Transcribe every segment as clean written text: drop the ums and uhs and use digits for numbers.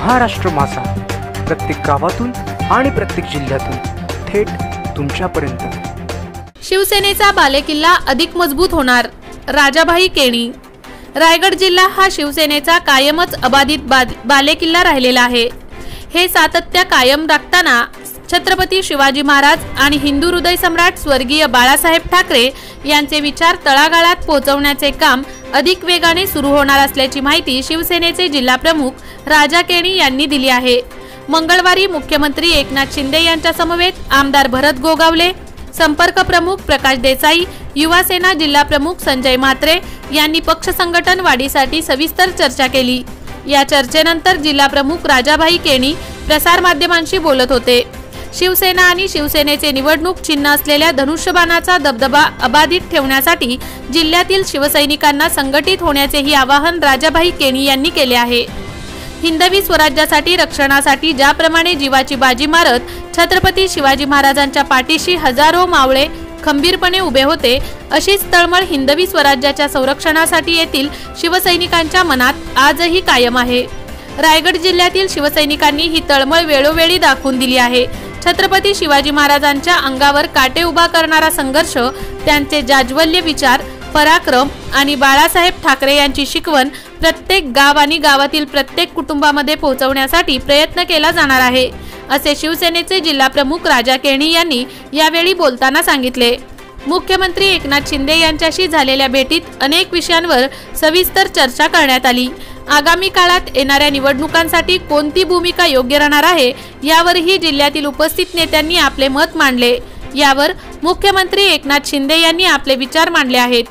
महाराष्ट्र माझा प्रत्येक गावातून आणि प्रत्येक जिल्ह्यातून थेट तुमच्यापर्यंत। शिवसेनेचा बालेकिल्ला अधिक मजबूत होणार, राजाभाई केणी। रायगड जिल्हा हा शिवसेनेचा कायमच अबाधित बालेकिल्ला राहिलेला आहे। हे सातत्य कायम राखताना छत्रपती शिवाजी महाराज आणि हिंदू हृदय सम्राट स्वर्गीय बाळासाहेब ठाकरे यांचे विचार तळागाळात पोहोचवण्याचे काम अधिक वेगाने सुरू होणार असल्याची माहिती शिवसेनेचे जिल्हा प्रमुख राजा केणी यांनी दिली आहे। मंगळवारी मुख्यमंत्री एकनाथ शिंदे यांच्या समवेत आमदार भरत गोगावले, संपर्क प्रमुख प्रकाश देसाई, युवा सेना जिल्हा प्रमुख संजय म्हात्रे यांनी पक्ष संघटन वाढीसाठी सविस्तर चर्चा केली। या चर्चेनंतर जिल्हा प्रमुख राजाभाई केणी प्रसार माध्यमांशी बोलत होते। शिवसेना आणि शिवसेनेचे निवडणूक चिन्ह असलेल्या धनुष्यबाणाचा दबदबा अबाधित ठेवण्यासाठी जिल्ह्यातील शिवसैनिकांना संघटित होण्याचेही आवाहन राजाभाई केणी यांनी केले आहे। हिंदवी स्वराज्यासाठी रक्षणासाठी ज्याप्रमाणे जीवाची बाजी मारत छत्रपती शिवाजी महाराजांच्या पाठीशी हजारो मावळे खंबीरपणे उभे होते, अशीच तळमळ हिंदवी स्वराज्याच्या संरक्षणासाठी येथील शिवसैनिकांच्या मनात आजही कायम आहे। रायगड जिल्ह्यातील शिवसैनिकांनी ही तळमळ वेळोवेळी दाखवून दिली आहे। छत्रपती शिवाजी महाराजांच्या अंगावर काटे उभा करणारा संघर्ष, त्यांचे जाज्वल्य विचार, पराक्रम आणि बाळासाहेब ठाकरे यांची शिकवण प्रत्येक गाव आणि गावातील प्रत्येक कुटुंबामध्ये पोहोचवण्यासाठी प्रयत्न केला जाणार आहे, असे शिवसेनेचे जिल्हा प्रमुख राजा केणी यांनी यावेळी बोलताना सांगितले। मुख्यमंत्री एकनाथ शिंदे यांच्याशी झालेल्या भेटीत अनेक विषयांवर सविस्तर चर्चा करण्यात आली। आगामी काळात येणाऱ्या निवडणुकांसाठी कोणती भूमिका योग्य राहणार आहे यावरही जिल्ह्यातील उपस्थित नेत्यांनी आपले मत मांडले। यावर मुख्यमंत्री एकनाथ शिंदे यांनी आपले विचार मांडले आहेत।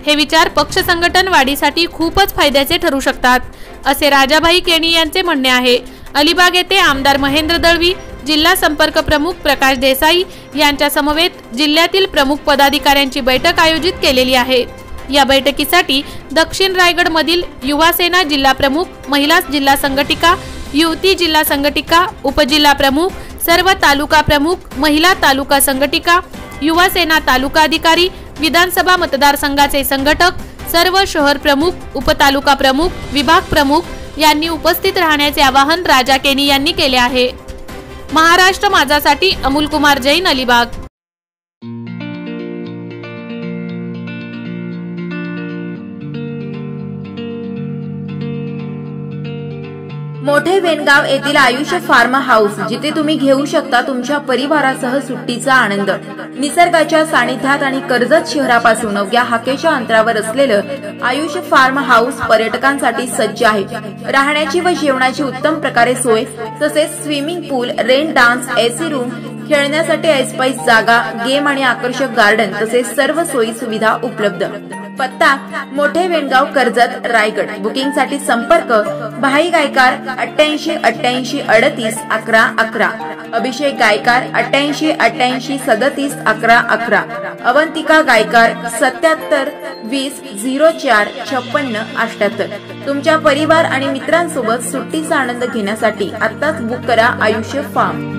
हे विचार पक्ष संघटन वाढीसाठी खूपच फायद्याचे ठरू शकतात, असे राजाभाई केणी यांचे म्हणणे आहे। अलिबाग येथे आमदार महेंद्र दळवी, जिल्हा संपर्क प्रमुख प्रकाश देसाई यांच्या समवेत जिल्ह्यातील प्रमुख पदाधिकाऱ्यांची बैठक आयोजित केलेली आहे। या बैठकीसाठी दक्षिण रायगड मधील युवा सेना जिल्हा प्रमुख, महिला जिल्हा संघटिका, युवती जिल्हा संघटिका, उपजिल्हा प्रमुख, सर्व तालुका प्रमुख, महिला तालुका संघटिका, युवा सेना तालुका अधिकारी, विधानसभा मतदारसंघाचे संघटक, सर्व शहर प्रमुख, उपतालुका प्रमुख, विभाग प्रमुख यांनी उपस्थित राहण्याचे आवाहन राजा केणी यांनी केले आहे। महाराष्ट्र माझासाठी अमोल कुमार जैन, अलिबाग। मोठे वेनगाव येथील आयुष्य फार्म हाऊस, जिथे तुम्ही घेऊ शकता तुमच्या परिवारासह सुट्टीचा आनंद। निसर्गाच्या सानिध्यात आणि कर्जत शहरापासून अवघ्या हाकेच्या अंतरावर असलेलं आयुष्य फार्म हाऊस पर्यटकांसाठी सज्ज आहे। राहण्याची व जेवणाची उत्तम प्रकारे सोय, तसेच स्विमिंग पूल, रेन डान्स, एसी रूम, खेळण्यासाठी ऐसपैस जागा, गेम आणि आकर्षक गार्डन तसेच सर्व सोयी सुविधा उपलब्ध। पत्ता मोठे वेनगाव, कर्जत, रायगड। बुकिंग साठी संपर्क भाई गायकार 88 88 38 11 11, अभिषेक गायकार 88 88 37 11 11, अवंतिका गायकार 77 20 04 56 78। तुमच्या परिवार आणि मित्रांसोबत सुट्टीचा आनंद घेण्यासाठी आत्ताच बुक करा आयुष्य फार्म।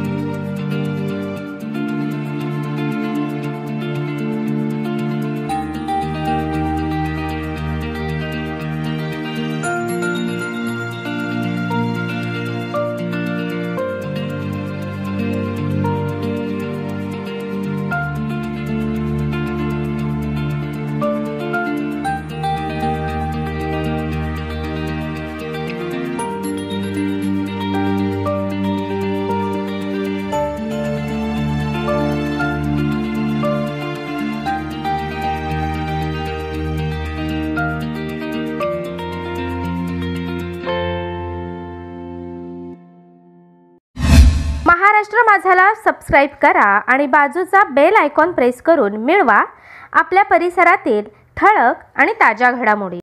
महाराष्ट्र माझाला सबस्क्राइब करा आणि बाजूचा बेल आयकॉन प्रेस करून मिळवा आपल्या परिसरातील ठळक आणि ताज्या घडामोडी।